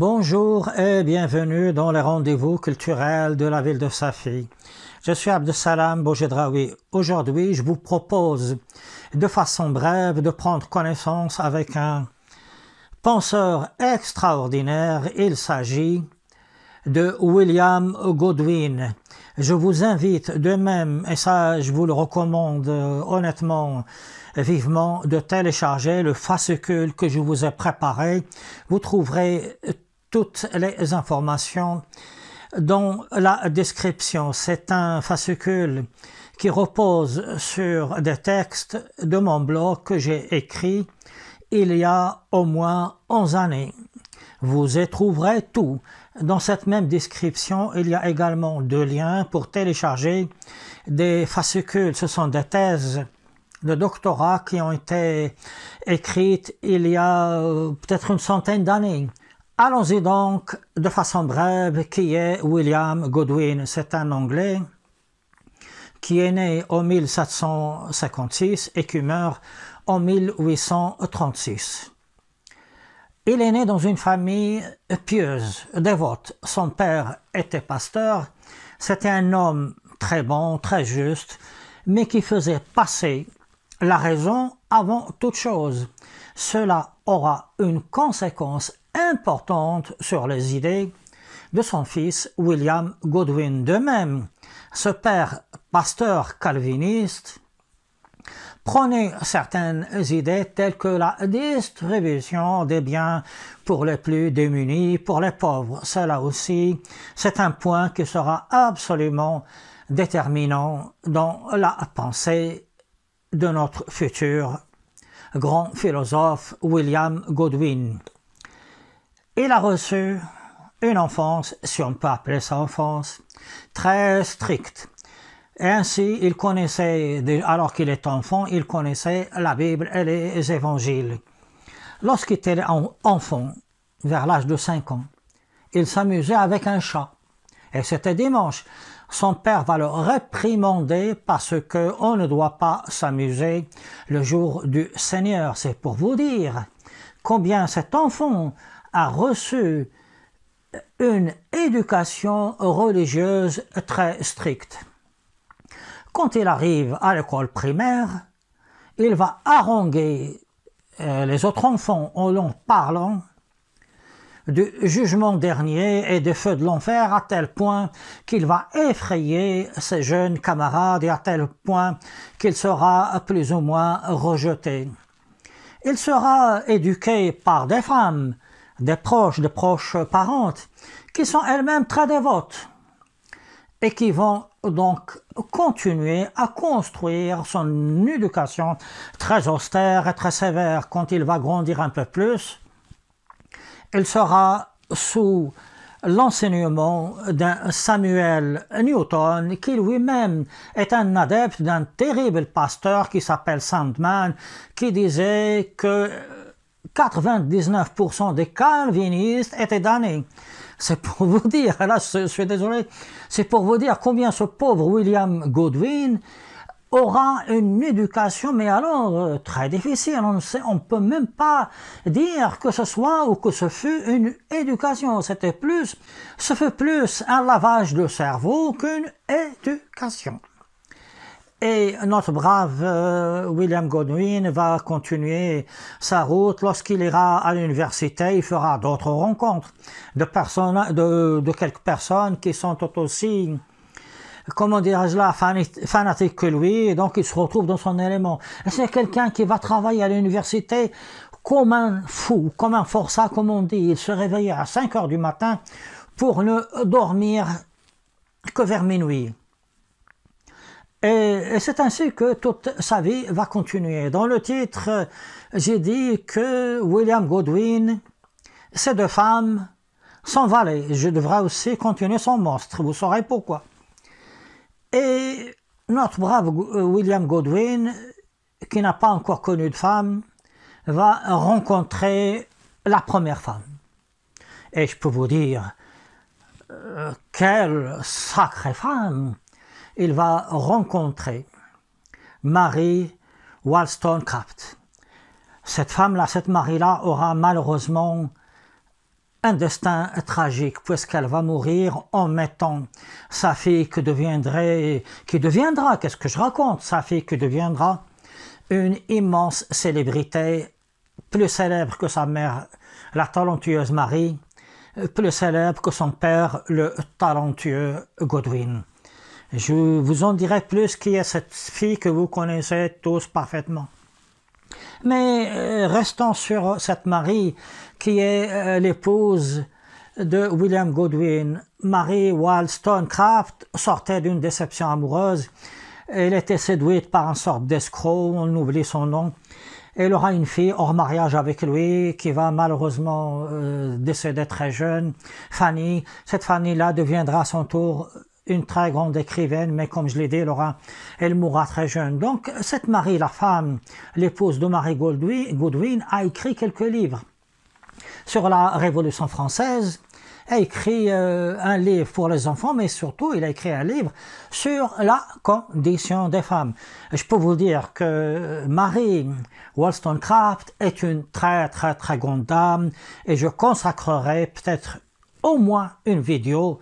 Bonjour et bienvenue dans les rendez-vous culturels de la ville de Safi. Je suis Abdesalam Boujedraoui. Aujourd'hui, je vous propose de façon brève de prendre connaissance avec un penseur extraordinaire. Il s'agit de William Godwin. Je vous invite de même, et ça je vous le recommande honnêtement, vivement, de télécharger le fascicule que je vous ai préparé. Vous trouverez toutes les informations dans la description. C'est un fascicule qui repose sur des textes de mon blog que j'ai écrit il y a au moins 11 années. Vous y trouverez tout. Dans cette même description, il y a également deux liens pour télécharger des fascicules. Ce sont des thèses de doctorat qui ont été écrites il y a peut-être une centaine d'années. Allons-y donc de façon brève, qui est William Godwin. C'est un Anglais qui est né en 1756 et qui meurt en 1836. Il est né dans une famille pieuse, dévote. Son père était pasteur. C'était un homme très bon, très juste, mais qui faisait passer la raison avant toute chose. Cela aura une conséquence importante sur les idées de son fils William Godwin. De même, ce père pasteur calviniste prenait certaines idées telles que la distribution des biens pour les plus démunis, pour les pauvres. Cela aussi, c'est un point qui sera absolument déterminant dans la pensée de notre futur grand philosophe William Godwin. Il a reçu une enfance, si on peut appeler ça enfance, très stricte. Et ainsi, il connaissait, alors qu'il était enfant, il connaissait la Bible et les évangiles. Lorsqu'il était enfant, vers l'âge de 5 ans, il s'amusait avec un chat. Et c'était dimanche. Son père va le réprimander parce qu'on ne doit pas s'amuser le jour du Seigneur. C'est pour vous dire combien cet enfant a reçu une éducation religieuse très stricte. Quand il arrive à l'école primaire, il va haranguer les autres enfants en leur parlant du jugement dernier et des feux de l'enfer, à tel point qu'il va effrayer ses jeunes camarades et à tel point qu'il sera plus ou moins rejeté. Il sera éduqué par des femmes, des proches parentes, qui sont elles-mêmes très dévotes et qui vont donc continuer à construire son éducation très austère et très sévère. Quand il va grandir un peu plus, il sera sous l'enseignement d'un Samuel Newton, qui lui-même est un adepte d'un terrible pasteur qui s'appelle Sandman, qui disait que 99% des calvinistes étaient damnés. C'est pour vous dire, là je suis désolé, c'est pour vous dire combien ce pauvre William Godwin aura une éducation, mais alors très difficile. On ne peut même pas dire que ce soit ou que ce fut une éducation. Ce fut plus un lavage de cerveau qu'une éducation. Et notre brave William Godwin va continuer sa route. Lorsqu'il ira à l'université, il fera d'autres rencontres de quelques personnes qui sont tout aussi, comment dirais-je là, fanatiques que lui, et donc il se retrouve dans son élément. Et c'est quelqu'un qui va travailler à l'université comme un fou, comme un forçat, comme on dit. Il se réveillait à 5 heures du matin pour ne dormir que vers minuit. Et c'est ainsi que toute sa vie va continuer. Dans le titre, j'ai dit que William Godwin, ses deux femmes, son valet. Je devrais aussi continuer son monstre, vous saurez pourquoi. Et notre brave William Godwin, qui n'a pas encore connu de femme, va rencontrer la première femme. Et je peux vous dire, quelle sacrée femme! Il va rencontrer Mary Wollstonecraft. Cette femme-là, cette Marie-là, aura malheureusement un destin tragique puisqu'elle va mourir en mettant sa fille qui deviendra, qu'est-ce que je raconte, sa fille qui deviendra une immense célébrité, plus célèbre que sa mère, la talentueuse Marie, plus célèbre que son père, le talentueux Godwin. Je vous en dirai plus qui est cette fille que vous connaissez tous parfaitement. Mais restons sur cette Marie qui est l'épouse de William Godwin. Marie Wollstonecraft sortait d'une déception amoureuse. Elle était séduite par une sorte d'escroc, on oublie son nom. Elle aura une fille hors mariage avec lui qui va malheureusement décéder très jeune, Fanny. Cette Fanny-là deviendra à son tour une très grande écrivaine, mais comme je l'ai dit, elle mourra très jeune. Donc cette Marie, la femme, l'épouse de Marie Godwin, a écrit quelques livres sur la Révolution française, a écrit un livre pour les enfants, mais surtout il a écrit un livre sur la condition des femmes. Je peux vous dire que Marie Wollstonecraft est une très grande dame et je consacrerai peut-être au moins une vidéo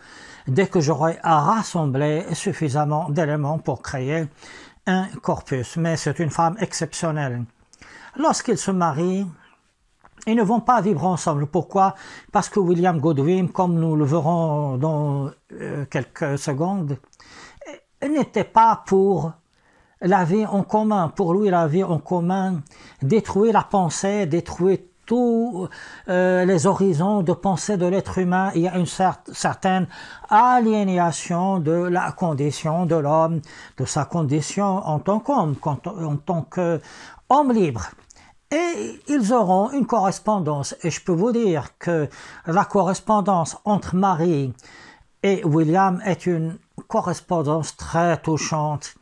dès que j'aurai rassemblé suffisamment d'éléments pour créer un corpus. Mais c'est une femme exceptionnelle. Lorsqu'ils se marient, ils ne vont pas vivre ensemble. Pourquoi? Parce que William Godwin, comme nous le verrons dans quelques secondes, n'était pas pour la vie en commun. Pour lui, la vie en commun détruit la pensée, détruit tous les horizons de pensée de l'être humain. Il y a une certaine aliénation de la condition de l'homme, de sa condition en tant qu'homme, en tant qu'homme libre. Et ils auront une correspondance. Et je peux vous dire que la correspondance entre Marie et William est une correspondance très touchante.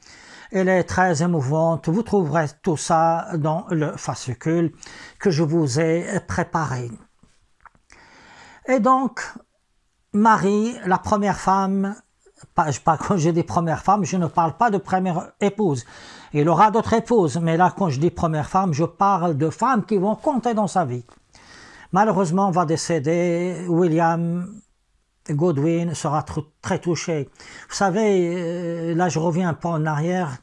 Elle est très émouvante. Vous trouverez tout ça dans le fascicule que je vous ai préparé. Et donc, Marie, la première femme, quand je dis première femme, je ne parle pas de première épouse. Il aura d'autres épouses, mais là, quand je dis première femme, je parle de femmes qui vont compter dans sa vie. Malheureusement, va décéder. William Godwin sera très touché. Vous savez, là, je reviens un peu en arrière.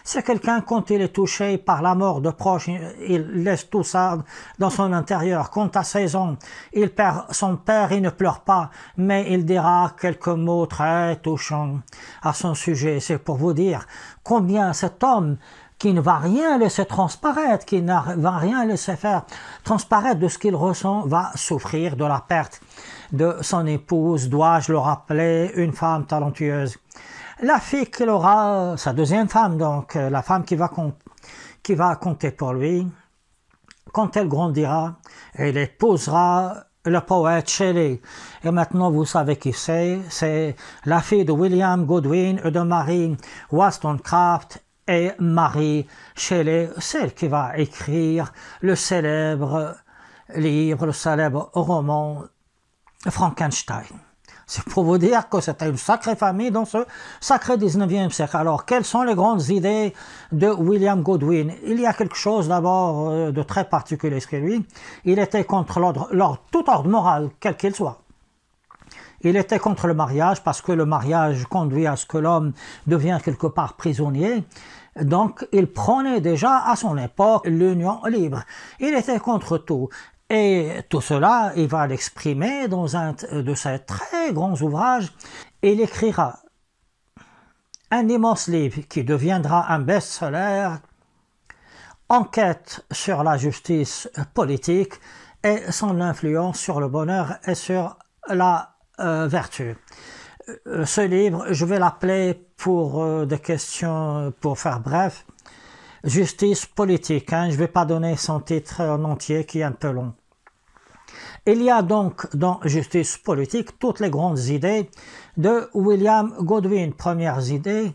C'est quelqu'un, quand il est touché par la mort de proches, il laisse tout ça dans son intérieur. Quand à 16 ans, il perd son père, il ne pleure pas, mais il dira quelques mots très touchants à son sujet. C'est pour vous dire combien cet homme qui ne va rien laisser transparaître, qui ne va rien laisser faire transparaître de ce qu'il ressent, va souffrir de la perte de son épouse, dois-je le rappeler, une femme talentueuse. La fille qu'il aura, sa deuxième femme, donc la femme qui va compter pour lui, quand elle grandira, elle épousera le poète Shelley. Et maintenant, vous savez qui c'est la fille de William Godwin et de Marie Wollstonecraft et Mary Shelley, celle qui va écrire le célèbre livre, le célèbre roman Frankenstein. C'est pour vous dire que c'était une sacrée famille dans ce sacré 19e siècle. Alors, quelles sont les grandes idées de William Godwin? Il y a quelque chose d'abord de très particulier chez lui. Il était contre tout ordre moral, quel qu'il soit. Il était contre le mariage parce que le mariage conduit à ce que l'homme devient quelque part prisonnier. Donc, il prônait déjà à son époque l'union libre. Il était contre tout. Et tout cela, il va l'exprimer dans un de ses très grands ouvrages. Il écrira un immense livre qui deviendra un best-seller, Enquête sur la justice politique et son influence sur le bonheur et sur la vertu. Ce livre, je vais l'appeler pour des questions, pour faire bref, Justice politique. Je ne vais pas donner son titre en entier qui est un peu long. Il y a donc dans Justice politique toutes les grandes idées de William Godwin. Premières idées,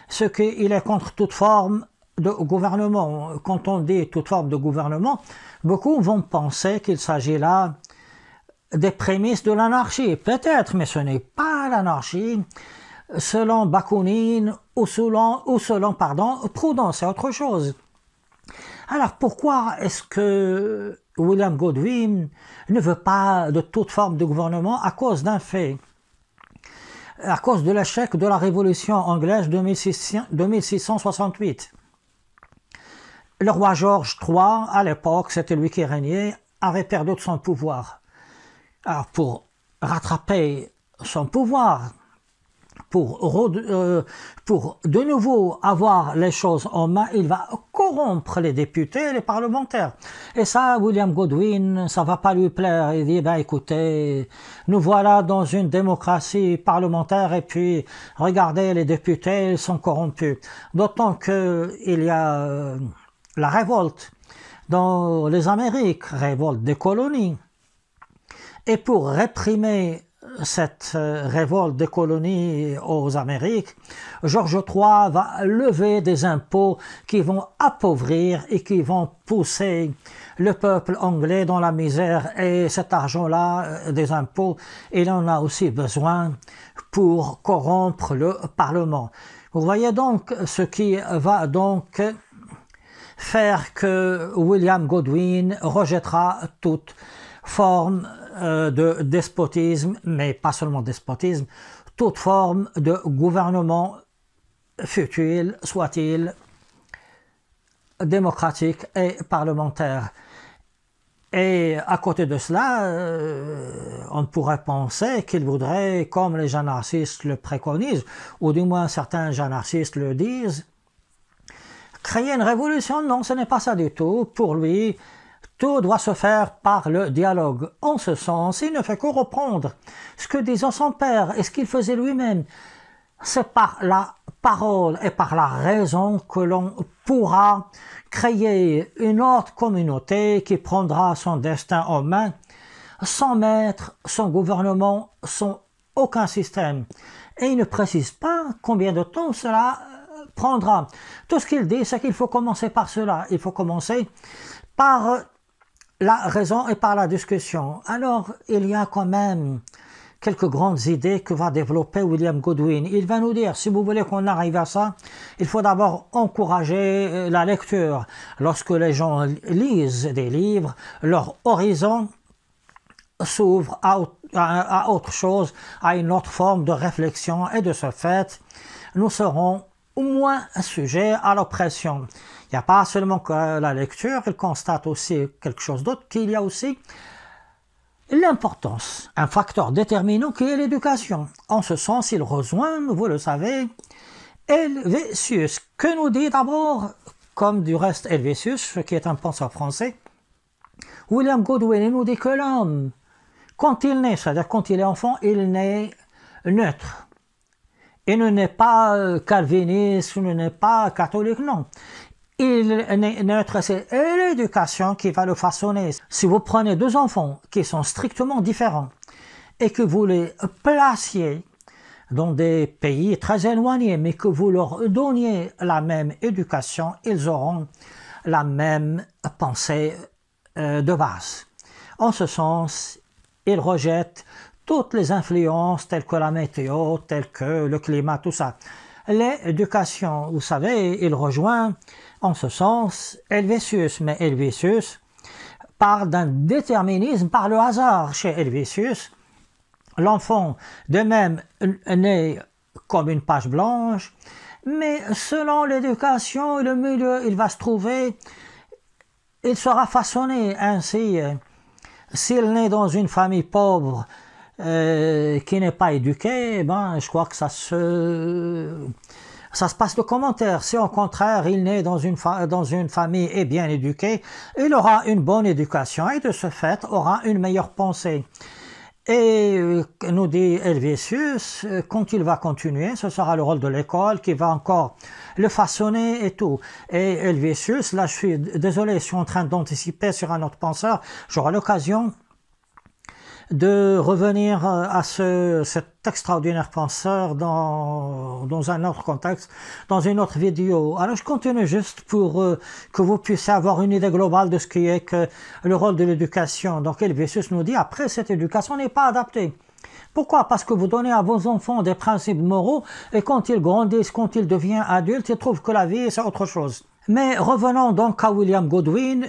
ce qu'il est contre toute forme de gouvernement. Quand on dit toute forme de gouvernement, beaucoup vont penser qu'il s'agit là des prémices de l'anarchie. Peut-être, mais ce n'est pas l'anarchie. Selon Bakounine ou selon Proudhon, c'est autre chose. Alors pourquoi est-ce que William Godwin ne veut pas de toute forme de gouvernement? À cause d'un fait, à cause de l'échec de la révolution anglaise de 1668. Le roi George III, à l'époque, c'était lui qui régnait, avait perdu de son pouvoir. Alors pour rattraper son pouvoir, pour de nouveau avoir les choses en main, il va corrompre les députés et les parlementaires. Et ça, William Godwin, ça va pas lui plaire. Il dit, ben écoutez, nous voilà dans une démocratie parlementaire et puis, regardez, les députés, ils sont corrompus. D'autant que il y a la révolte dans les Amériques, révolte des colonies. Et pour réprimer cette révolte des colonies aux Amériques, George III va lever des impôts qui vont appauvrir et qui vont pousser le peuple anglais dans la misère. Et cet argent-là, des impôts, il en a aussi besoin pour corrompre le Parlement. Vous voyez donc ce qui va donc faire que William Godwin rejettera toute forme de despotisme, mais pas seulement despotisme, toute forme de gouvernement futile, soit-il démocratique et parlementaire. Et à côté de cela, on pourrait penser qu'il voudrait, comme les anarchistes le préconisent, ou du moins certains anarchistes le disent, créer une révolution. Non, ce n'est pas ça du tout. Pour lui, tout doit se faire par le dialogue. En ce sens, il ne fait que reprendre ce que disait son père et ce qu'il faisait lui-même. C'est par la parole et par la raison que l'on pourra créer une autre communauté qui prendra son destin en main sans mettre son gouvernement, sans aucun système. Et il ne précise pas combien de temps cela prendra. Tout ce qu'il dit, c'est qu'il faut commencer par cela. Il faut commencer par la raison et par la discussion. Alors, il y a quand même quelques grandes idées que va développer William Godwin. Il va nous dire, si vous voulez qu'on arrive à ça, il faut d'abord encourager la lecture. Lorsque les gens lisent des livres, leur horizon s'ouvre à autre chose, à une autre forme de réflexion, et de ce fait, nous serons au moins sujets à l'oppression. Il n'y a pas seulement que la lecture, il constate aussi quelque chose d'autre, qu'il y a aussi l'importance, un facteur déterminant qui est l'éducation. En ce sens, il rejoint, vous le savez, Helvétius, que nous dit d'abord, comme du reste Helvétius, qui est un penseur français, William Godwin, il nous dit que l'homme, quand il naît, c'est-à-dire quand il est enfant, il naît neutre. Il ne naît pas calviniste, il ne naît pas catholique, non. Il est neutre, c'est l'éducation qui va le façonner. Si vous prenez deux enfants qui sont strictement différents et que vous les placiez dans des pays très éloignés, mais que vous leur donniez la même éducation, ils auront la même pensée de base. En ce sens, ils rejettent toutes les influences telles que la météo, telles que le climat, tout ça. L'éducation, vous savez, il rejoint en ce sens Helvétius, mais Helvétius parle d'un déterminisme par le hasard. Chez Helvétius, l'enfant de même naît comme une page blanche, mais selon l'éducation et le milieu, il va se trouver, il sera façonné ainsi. S'il naît dans une famille pauvre, qui n'est pas éduqué, ben, je crois que ça se passe de commentaire. Si au contraire il naît dans une famille et bien éduquée, il aura une bonne éducation et de ce fait aura une meilleure pensée. Et nous dit Helvétius, quand il va continuer, ce sera le rôle de l'école qui va encore le façonner et tout. Et Helvétius, là je suis désolé, je suis en train d'anticiper sur un autre penseur, j'aurai l'occasion de revenir à cet extraordinaire penseur dans un autre contexte, dans une autre vidéo. Alors je continue juste pour que vous puissiez avoir une idée globale de ce qui est que le rôle de l'éducation. Donc Helvétius nous dit, après cette éducation n'est pas adaptée. Pourquoi? Parce que vous donnez à vos enfants des principes moraux et quand ils grandissent, quand ils deviennent adultes, ils trouvent que la vie c'est autre chose. Mais revenons donc à William Godwin.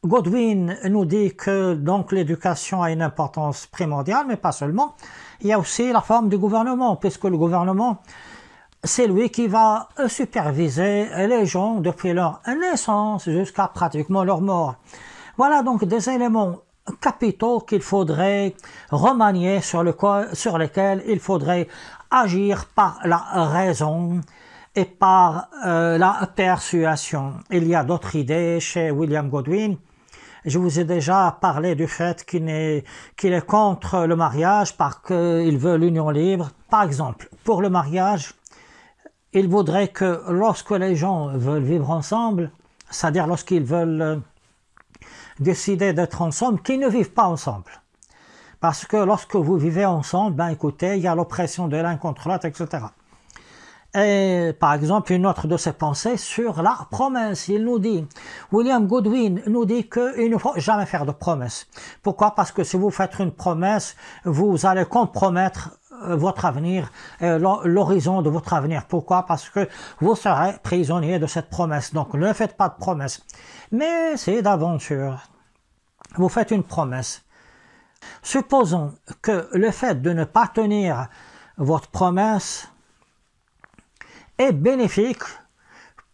Godwin nous dit que donc l'éducation a une importance primordiale, mais pas seulement. Il y a aussi la forme du gouvernement, puisque le gouvernement, c'est lui qui va superviser les gens depuis leur naissance jusqu'à pratiquement leur mort. Voilà donc des éléments capitaux qu'il faudrait remanier, sur lesquels il faudrait agir par la raison et par la persuasion. Il y a d'autres idées chez William Godwin. Je vous ai déjà parlé du fait qu'il est contre le mariage parce qu'il veut l'union libre. Par exemple, pour le mariage, il voudrait que lorsque les gens veulent vivre ensemble, c'est-à-dire lorsqu'ils veulent décider d'être ensemble, qu'ils ne vivent pas ensemble. Parce que lorsque vous vivez ensemble, ben écoutez, il y a l'oppression de l'un contre l'autre, etc. Et par exemple, une autre de ses pensées sur la promesse. Il nous dit, William Godwin nous dit qu'il ne faut jamais faire de promesse. Pourquoi? Parce que si vous faites une promesse, vous allez compromettre votre avenir, l'horizon de votre avenir. Pourquoi? Parce que vous serez prisonnier de cette promesse. Donc ne faites pas de promesse. Mais c'est d'aventure. Vous faites une promesse. Supposons que le fait de ne pas tenir votre promesse est bénéfique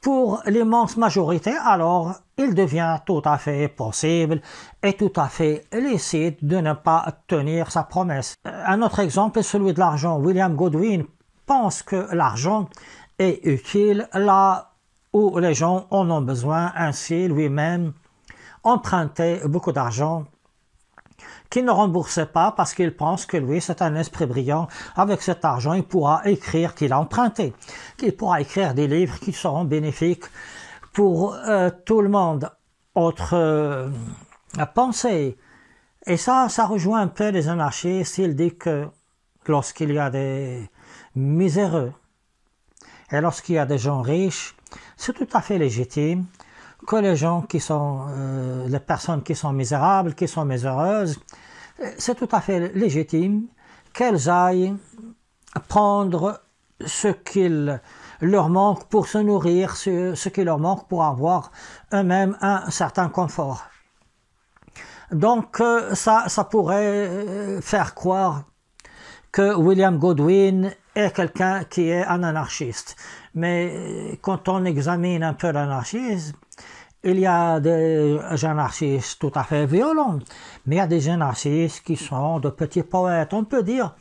pour l'immense majorité, alors il devient tout à fait possible et tout à fait licite de ne pas tenir sa promesse. Un autre exemple est celui de l'argent. William Godwin pense que l'argent est utile là où les gens en ont besoin. Ainsi, lui-même empruntait beaucoup d'argent qu'il ne remboursait pas parce qu'il pense que lui, c'est un esprit brillant. Avec cet argent, il pourra écrire qu'il a emprunté, qu'il pourra écrire des livres qui seront bénéfiques pour tout le monde. Autre pensée. Et ça rejoint un peu les anarchistes. Il dit que lorsqu'il y a des miséreux et lorsqu'il y a des gens riches, c'est tout à fait légitime que les gens qui sont, les personnes qui sont misérables, qui sont miséreuses, c'est tout à fait légitime qu'elles aillent prendre ce qu'il leur manque pour se nourrir, ce qui leur manque pour avoir eux-mêmes un certain confort. Donc ça pourrait faire croire que William Godwin est quelqu'un qui est un anarchiste. Mais quand on examine un peu l'anarchisme, il y a des anarchistes tout à fait violents, mais il y a des anarchistes qui sont de petits poètes. On peut dire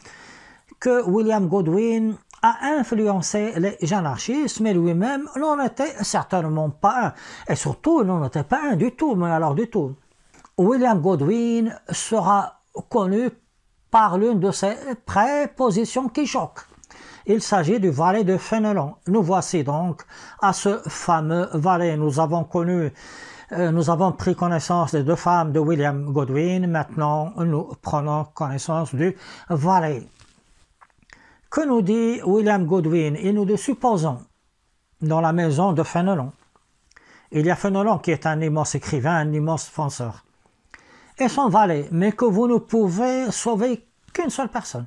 que William Godwin a influencé les anarchistes, mais lui-même n'en était certainement pas un. Et surtout, il n'en était pas un du tout, mais alors du tout. William Godwin sera connu par l'une de ses prépositions qui choquent. Il s'agit du valet de Fénelon. Nous voici donc à ce fameux valet. Nous avons pris connaissance des deux femmes de William Godwin. Maintenant, nous prenons connaissance du valet. Que nous dit William Godwin? Il nous dit, supposons, dans la maison de Fénelon, il y a Fénelon qui est un immense écrivain, un immense penseur, et son valet, mais que vous ne pouvez sauver qu'une seule personne.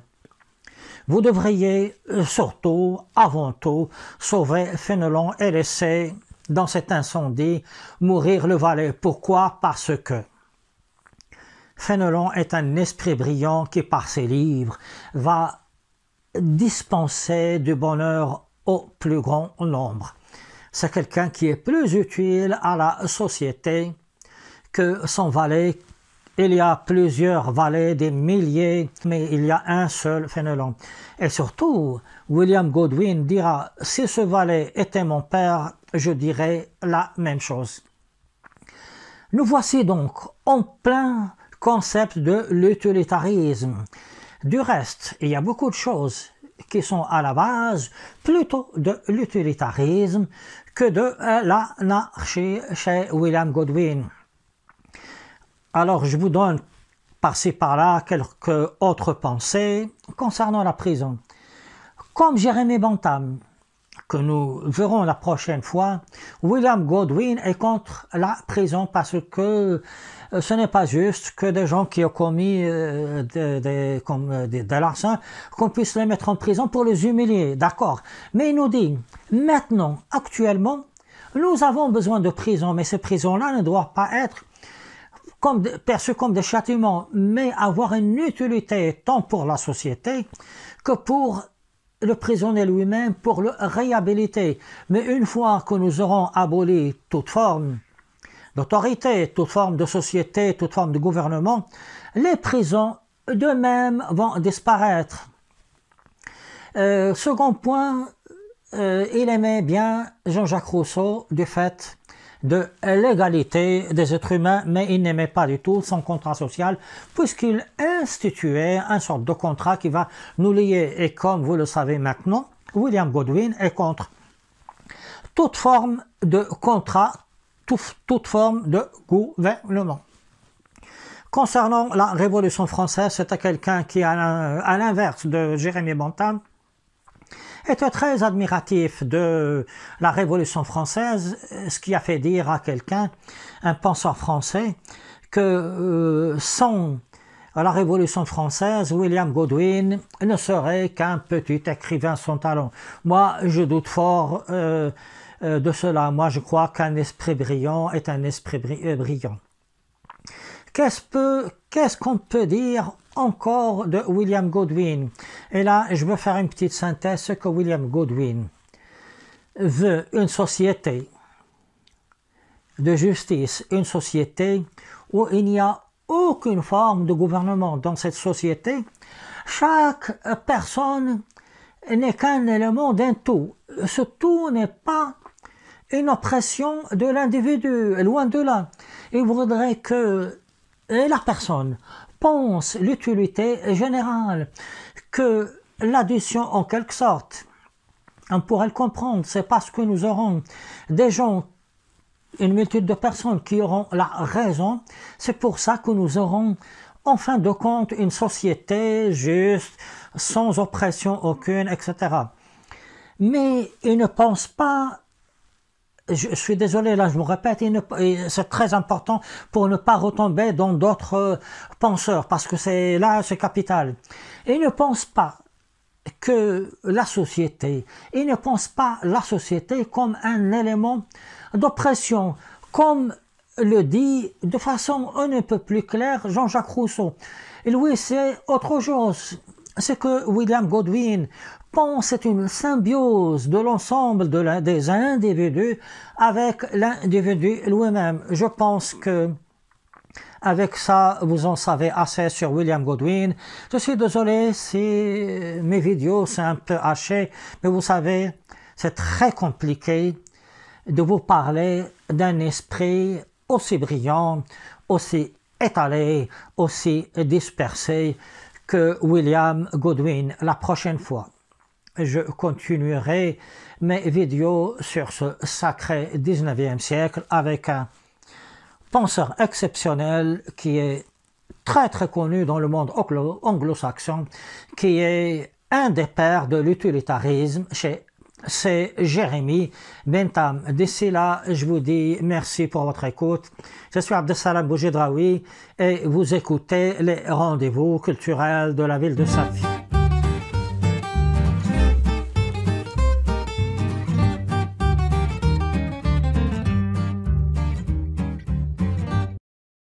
Vous devriez surtout, avant tout, sauver Fénelon et laisser dans cet incendie mourir le valet. Pourquoi? Parce que Fénelon est un esprit brillant qui, par ses livres, va dispenser du bonheur au plus grand nombre. C'est quelqu'un qui est plus utile à la société que son valet. Il y a plusieurs valets, des milliers, mais il y a un seul Fénelon. Et surtout, William Godwin dira, si ce valet était mon père, je dirais la même chose. Nous voici donc en plein concept de l'utilitarisme. Du reste, il y a beaucoup de choses qui sont à la base plutôt de l'utilitarisme que de l'anarchie chez William Godwin. Alors, je vous donne par-ci par-là quelques autres pensées concernant la prison. Comme Jérémie Bentham, que nous verrons la prochaine fois, William Godwin est contre la prison parce que ce n'est pas juste que des gens qui ont commis de l'arson, qu'on puisse les mettre en prison pour les humilier, d'accord. Mais il nous dit, maintenant, actuellement, Nous avons besoin de prisons, mais ces prisons-là ne doivent pas être perçues comme des châtiments, mais avoir une utilité tant pour la société que pour le prisonnier lui-même, pour le réhabiliter. Mais une fois que nous aurons aboli toute forme d'autorité, toute forme de société, toute forme de gouvernement, les prisons d'eux-mêmes vont disparaître. Second point, il aimait bien Jean-Jacques Rousseau du fait de l'égalité des êtres humains, mais il n'aimait pas du tout son contrat social, puisqu'il instituait une sorte de contrat qui va nous lier. Et comme vous le savez maintenant, William Godwin est contre toute forme de contrat, toute forme de gouvernement. Concernant la Révolution française, c'était quelqu'un qui, à l'inverse de Jérémie Bentham, était très admiratif de la Révolution française, ce qui a fait dire à quelqu'un, un penseur français, que sans la Révolution française, William Godwin ne serait qu'un petit écrivain sans talent. Moi, je doute fort de cela. Moi, je crois qu'un esprit brillant est un esprit brillant. Qu'est-ce qu'on peut dire encore de William Godwin? Et là, je veux faire une petite synthèse. Ce que William Godwin veut, une société de justice, une société où il n'y a aucune forme de gouvernement. Dans cette société, chaque personne n'est qu'un élément d'un tout. Ce tout n'est pas une oppression de l'individu, loin de là. Il voudrait que la personne pense l'utilité générale, que l'addition en quelque sorte, on pourrait le comprendre, c'est parce que nous aurons des gens, une multitude de personnes qui auront la raison, c'est pour ça que nous aurons en fin de compte une société juste, sans oppression aucune, etc. Mais ils ne pensent pas. Je suis désolé, là je me répète, c'est très important pour ne pas retomber dans d'autres penseurs, parce que c'est capital. Ils ne pensent pas que la société, ils ne pensent pas la société comme un élément d'oppression, comme le dit de façon un peu plus claire Jean-Jacques Rousseau. Et lui, c'est autre chose. C'est que William Godwin pense c'est une symbiose de l'ensemble des individus avec l'individu lui-même. Je pense que avec ça, vous en savez assez sur William Godwin. Je suis désolé si mes vidéos sont un peu hachées, mais vous savez, c'est très compliqué de vous parler d'un esprit aussi brillant, aussi étalé, aussi dispersé que William Godwin. La prochaine fois, je continuerai mes vidéos sur ce sacré 19e siècle avec un penseur exceptionnel qui est très très connu dans le monde anglo-saxon, qui est un des pères de l'utilitarisme, c'est Jérémie Bentham. D'ici là, je vous dis merci pour votre écoute. Je suis Abdessalam Boujedraoui et vous écoutez les rendez-vous culturels de la ville de Safi.